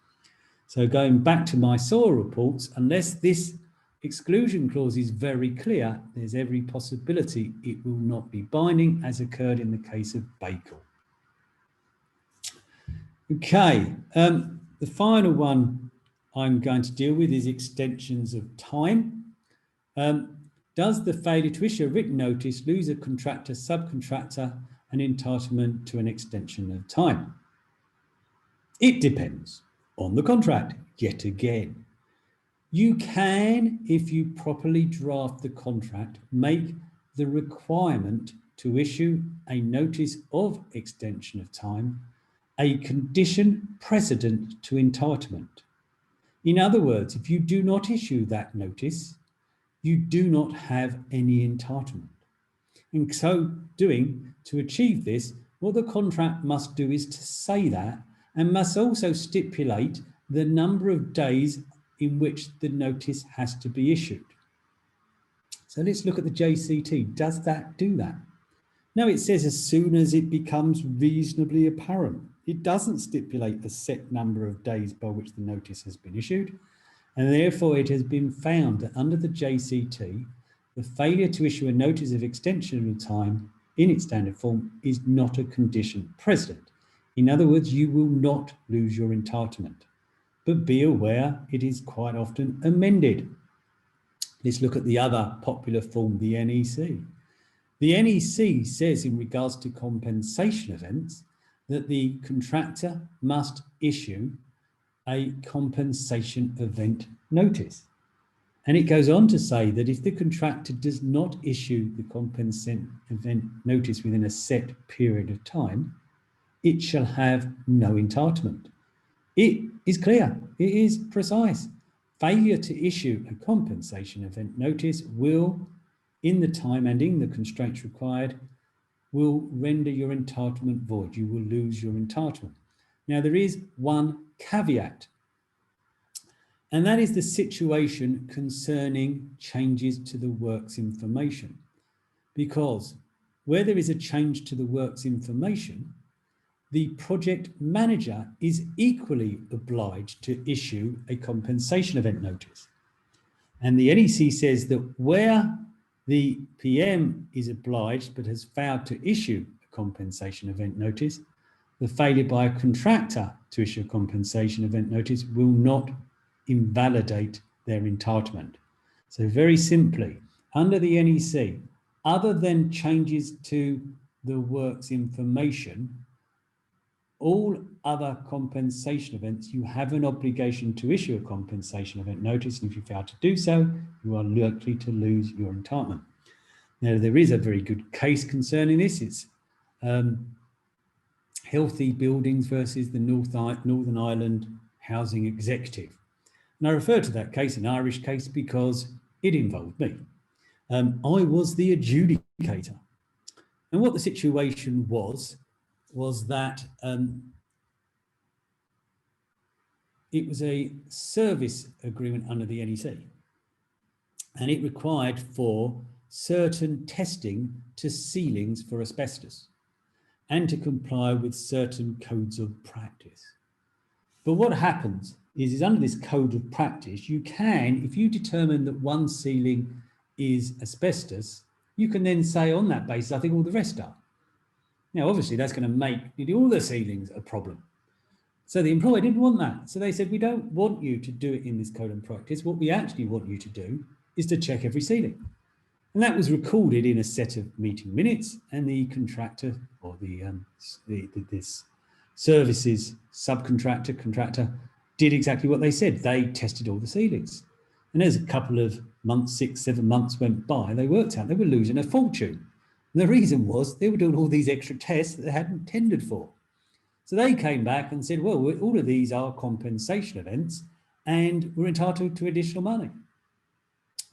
So going back to my SOAR reports, unless this exclusion clause is very clear, there's every possibility it will not be binding, as occurred in the case of Bakewell. Okay, the final one I'm going to deal with is extensions of time. Does the failure to issue a written notice lose a contractor, subcontractor an entitlement to an extension of time? It depends on the contract, yet again. You can, if you properly draft the contract, make the requirement to issue a notice of extension of time a condition precedent to entitlement. In other words, if you do not issue that notice, you do not have any entitlement. In so doing, to achieve this, what the contract must do is to say that, and must also stipulate the number of days in which the notice has to be issued. So let's look at the JCT. Does that do that? No, it says as soon as it becomes reasonably apparent. It doesn't stipulate the set number of days by which the notice has been issued, and therefore it has been found that under the JCT, the failure to issue a notice of extension of time in its standard form is not a condition precedent. In other words, you will not lose your entitlement. But be aware it is quite often amended. Let's look at the other popular form, the NEC. The NEC says in regards to compensation events that the contractor must issue a compensation event notice. And it goes on to say that if the contractor does not issue the compensation event notice within a set period of time, it shall have no entitlement. It is clear, it is precise. Failure to issue a compensation event notice will, in the time and in the constraints required, will render your entitlement void. You will lose your entitlement. Now, there is one caveat, and that is the situation concerning changes to the works information. Because where there is a change to the works information, the project manager is equally obliged to issue a compensation event notice. And the NEC says that where the PM is obliged but has failed to issue a compensation event notice, the failure by a contractor to issue a compensation event notice will not invalidate their entitlement. So very simply, under the NEC, other than changes to the works information, all other compensation events, you have an obligation to issue a compensation event notice, and if you fail to do so, you are likely to lose your entitlement. Now, there is a very good case concerning this. It's Healthy Buildings versus the Northern Ireland Housing Executive. And I refer to that case, an Irish case, because it involved me. I was the adjudicator. And what the situation was that it was a service agreement under the NEC, and it required for certain testing to ceilings for asbestos and to comply with certain codes of practice. But what happens is under this code of practice, you can, if you determine that one ceiling is asbestos, you can then say on that basis, I think all the rest are. Now, obviously, that's going to make all the ceilings a problem. So the employer didn't want that. So they said, we don't want you to do it in this code of practice. What we actually want you to do is to check every ceiling. And that was recorded in a set of meeting minutes, and the contractor or this services subcontractor, contractor did exactly what they said. They tested all the ceilings. And as a couple of months, 6, 7 months went by, they worked out they were losing a fortune. And the reason was they were doing all these extra tests that they hadn't tendered for. So they came back and said, well, all of these are compensation events and we're entitled to additional money.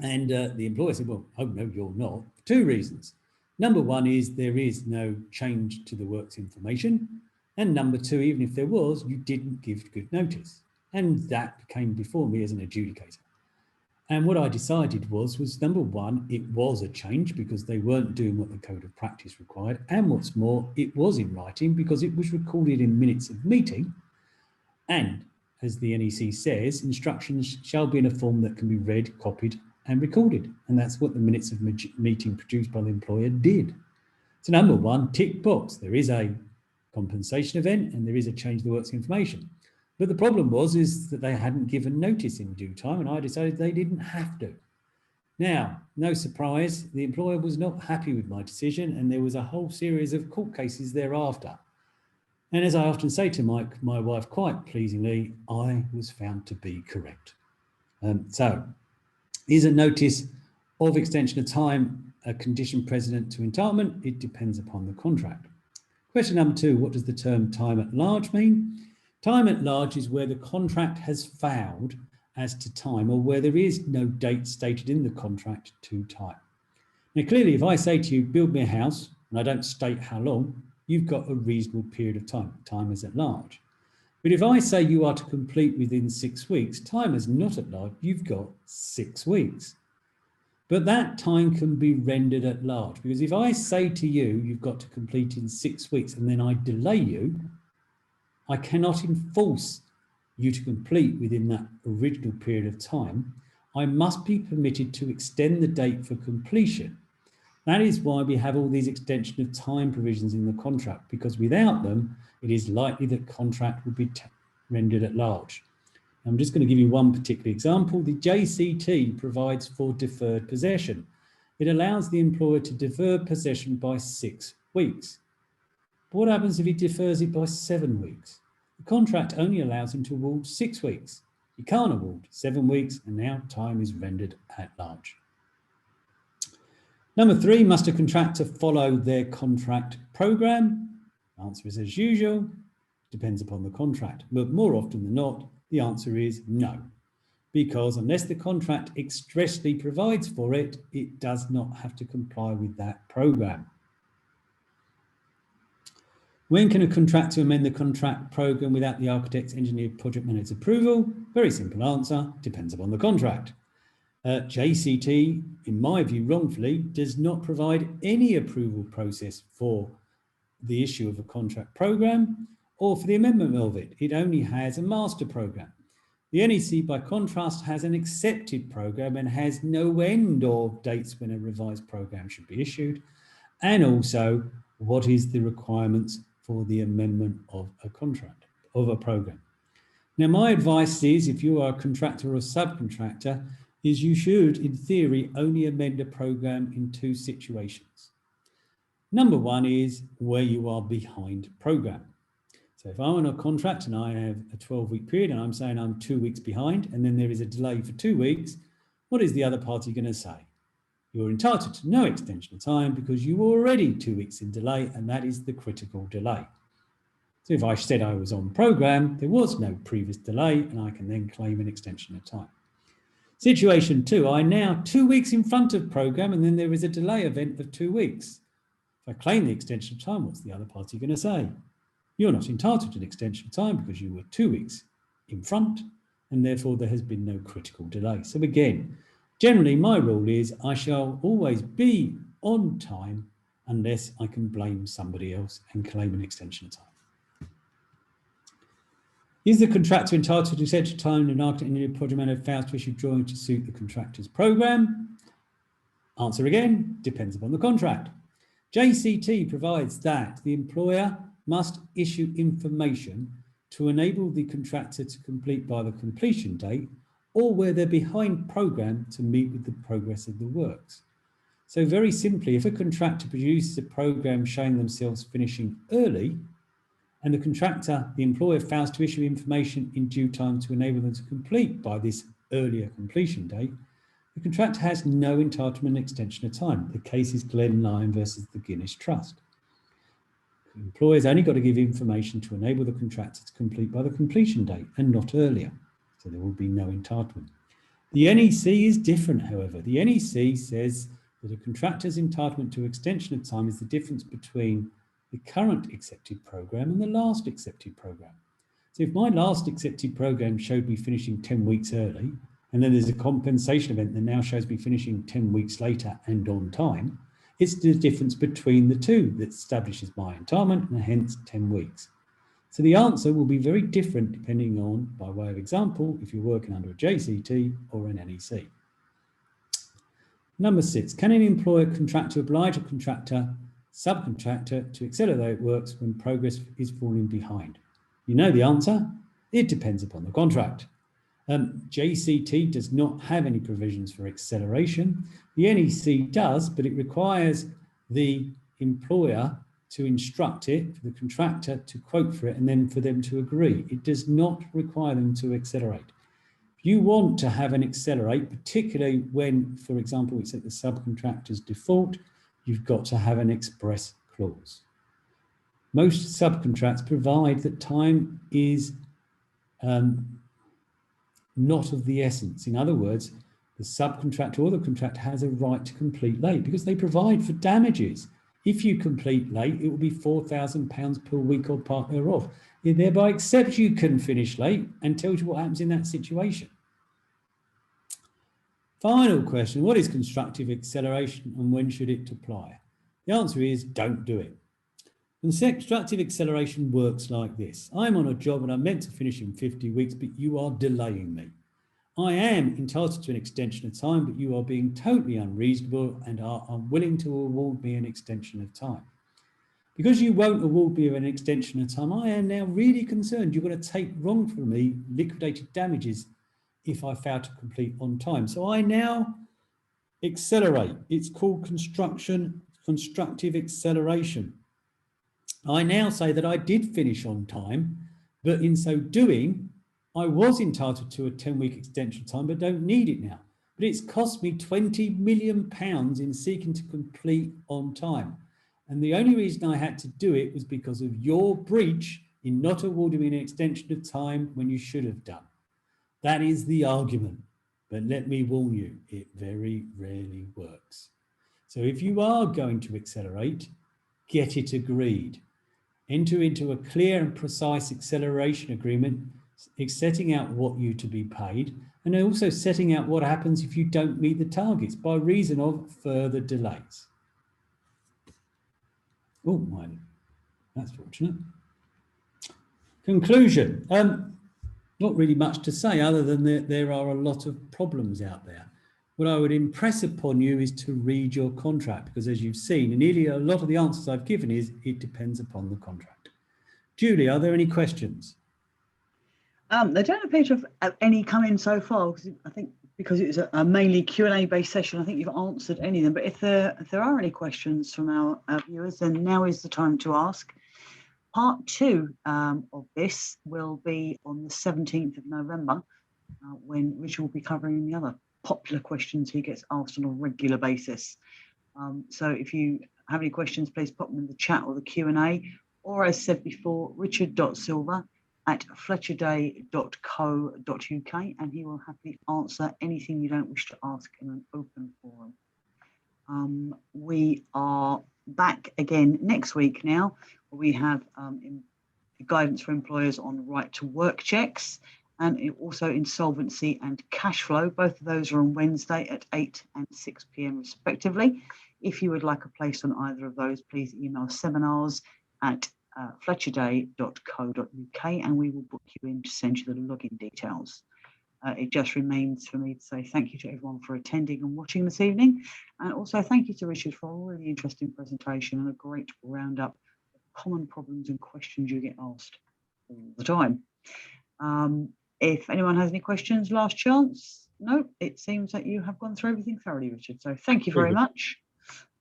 And the employer said, well, oh, no, you're not, for 2 reasons. Number 1 is there is no change to the works information. And number 2, even if there was, you didn't give good notice. And that came before me as an adjudicator. And what I decided was number 1, it was a change because they weren't doing what the code of practice required. And what's more, it was in writing because it was recorded in minutes of meeting. And as the NEC says, instructions shall be in a form that can be read, copied, and recorded. And that's what the minutes of meeting produced by the employer did. So number 1, tick box. There is a compensation event and there is a change of the works information. But the problem is that they hadn't given notice in due time, and I decided they didn't have to. Now, no surprise, the employer was not happy with my decision, and there was a whole series of court cases thereafter. And as I often say to my wife, quite pleasingly, I was found to be correct. So, is a notice of extension of time a condition precedent to entitlement? It depends upon the contract. Question number 2, what does the term time at large mean? Time at large is where the contract has failed as to time or where there is no date stated in the contract to time. Now, clearly, if I say to you, build me a house, and I don't state how long, you've got a reasonable period of time. Time is at large. But if I say you are to complete within 6 weeks, time is not at large, you've got 6 weeks. But that time can be rendered at large, because if I say to you, you've got to complete in 6 weeks, and then I delay you, I cannot enforce you to complete within that original period of time. I must be permitted to extend the date for completion. That is why we have all these extension of time provisions in the contract, because without them, it is likely that contract will be rendered at large. I'm just going to give you one particular example. The JCT provides for deferred possession. It allows the employer to defer possession by 6 weeks. But what happens if he defers it by 7 weeks? The contract only allows him to award 6 weeks. He can't award 7 weeks, and now time is rendered at large. Number 3, must a contractor follow their contract program? The answer is as usual, depends upon the contract. But more often than not, the answer is no. Because unless the contract expressly provides for it, it does not have to comply with that program. When can a contractor amend the contract program without the architect, engineer, project manager's approval? Very simple answer, depends upon the contract. JCT, in my view, wrongfully, does not provide any approval process for the issue of a contract program or for the amendment of it. It only has a master program. The NEC, by contrast, has an accepted program and has no end of dates when a revised program should be issued, and also what is the requirements for the amendment of a contract, of a program. Now, my advice is, if you are a contractor or a subcontractor, is you should, in theory, only amend a program in 2 situations. Number 1 is where you are behind program. So if I'm on a contract and I have a 12-week period and I'm saying I'm 2 weeks behind, and then there is a delay for 2 weeks, what is the other party going to say? You're entitled to no extension of time because you were already 2 weeks in delay, and that is the critical delay. So if I said I was on program, there was no previous delay, and I can then claim an extension of time. Situation 2, I'm now 2 weeks in front of program, and then there is a delay event of 2 weeks. If I claim the extension of time, what's the other party going to say? You're not entitled to an extension of time because you were 2 weeks in front, and therefore there has been no critical delay. So again, generally my rule is I shall always be on time unless I can blame somebody else and claim an extension of time. Is the contractor entitled to extension of time when an architect, engineer, project manager fails to issue drawings to suit the contractor's program? Answer again, depends upon the contract. JCT provides that the employer must issue information to enable the contractor to complete by the completion date, or where they're behind program to meet with the progress of the works. So very simply, if a contractor produces a program showing themselves finishing early, and the employer fails to issue information in due time to enable them to complete by this earlier completion date, the contractor has no entitlement extension of time. The case is Glen Lyon versus the Guinness Trust. The employer's only got to give information to enable the contractor to complete by the completion date and not earlier. So there will be no entitlement. The NEC is different, however. The NEC says that a contractor's entitlement to extension of time is the difference between the current accepted program and the last accepted program. So if my last accepted program showed me finishing 10 weeks early, and then there's a compensation event that now shows me finishing 10 weeks later and on time, it's the difference between the two that establishes my entitlement and hence 10 weeks. So the answer will be very different depending on, by way of example, if you're working under a JCT or an NEC. Number 6, can an employer contractor oblige a contractor, subcontractor to accelerate works when progress is falling behind? You know the answer. It depends upon the contract. JCT does not have any provisions for acceleration. The NEC does, but it requires the employer to instruct it, for the contractor to quote for it, and then for them to agree. It does not require them to accelerate. If you want to have an accelerate, particularly when, for example, it's at the subcontractor's default, you've got to have an express clause. Most subcontracts provide that time is not of the essence. In other words, the subcontractor or the contractor has a right to complete late because they provide for damages. If you complete late, it will be £4,000 per week or part thereof. It thereby accepts you can finish late and tells you what happens in that situation. Final question, what is constructive acceleration and when should it apply? The answer is don't do it. Constructive acceleration works like this. I'm on a job and I'm meant to finish in 50 weeks, but you are delaying me. I am entitled to an extension of time, but you are being totally unreasonable and are unwilling to award me an extension of time. Because you won't award me an extension of time, I am now really concerned you're going to take wrongfully liquidated damages if I fail to complete on time. So I now accelerate. It's called constructive acceleration. I now say that I did finish on time, but in so doing, I was entitled to a 10-week extension time, but don't need it now. But it's cost me £20 million in seeking to complete on time. And the only reason I had to do it was because of your breach in not awarding me an extension of time when you should have done. That is the argument. But let me warn you, it very rarely works. So if you are going to accelerate, get it agreed. Enter into a clear and precise acceleration agreement, setting out what you're to be paid, and also setting out what happens if you don't meet the targets by reason of further delays. Oh, mine. That's fortunate. Conclusion. Not really much to say other than that there are a lot of problems out there. What I would impress upon you is to read your contract, because as you've seen, nearly a lot of the answers I've given is it depends upon the contract. Julie, are there any questions? There don't appear to have any come in so far, because I think because it was a mainly Q&A based session, I think you've answered any of them. But if there are any questions from our viewers, then now is the time to ask. Part 2 of this will be on the 17th of November, when Richard will be covering the other popular questions he gets asked on a regular basis. So if you have any questions, please pop them in the chat or the Q&A, or as said before, richard.silver@fletcherday.co.uk, and he will happily answer anything you don't wish to ask in an open forum. We are back again next week now. We have guidance for employers on right to work checks, and also insolvency and cash flow. Both of those are on Wednesday at 8 and 6 p.m. respectively. If you would like a place on either of those, please email seminars@fletcherday.co.uk and we will book you in to send you the login details. It just remains for me to say thank you to everyone for attending and watching this evening, and also thank you to Richard for a really interesting presentation and a great roundup of common problems and questions you get asked all the time. If anyone has any questions, last chance. No, it seems that you have gone through everything thoroughly, Richard. So thank you very much.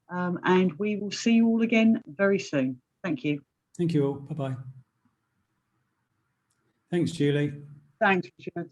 And we will see you all again very soon. Thank you. Thank you all. Bye-bye. Thanks, Julie. Thanks, Richard.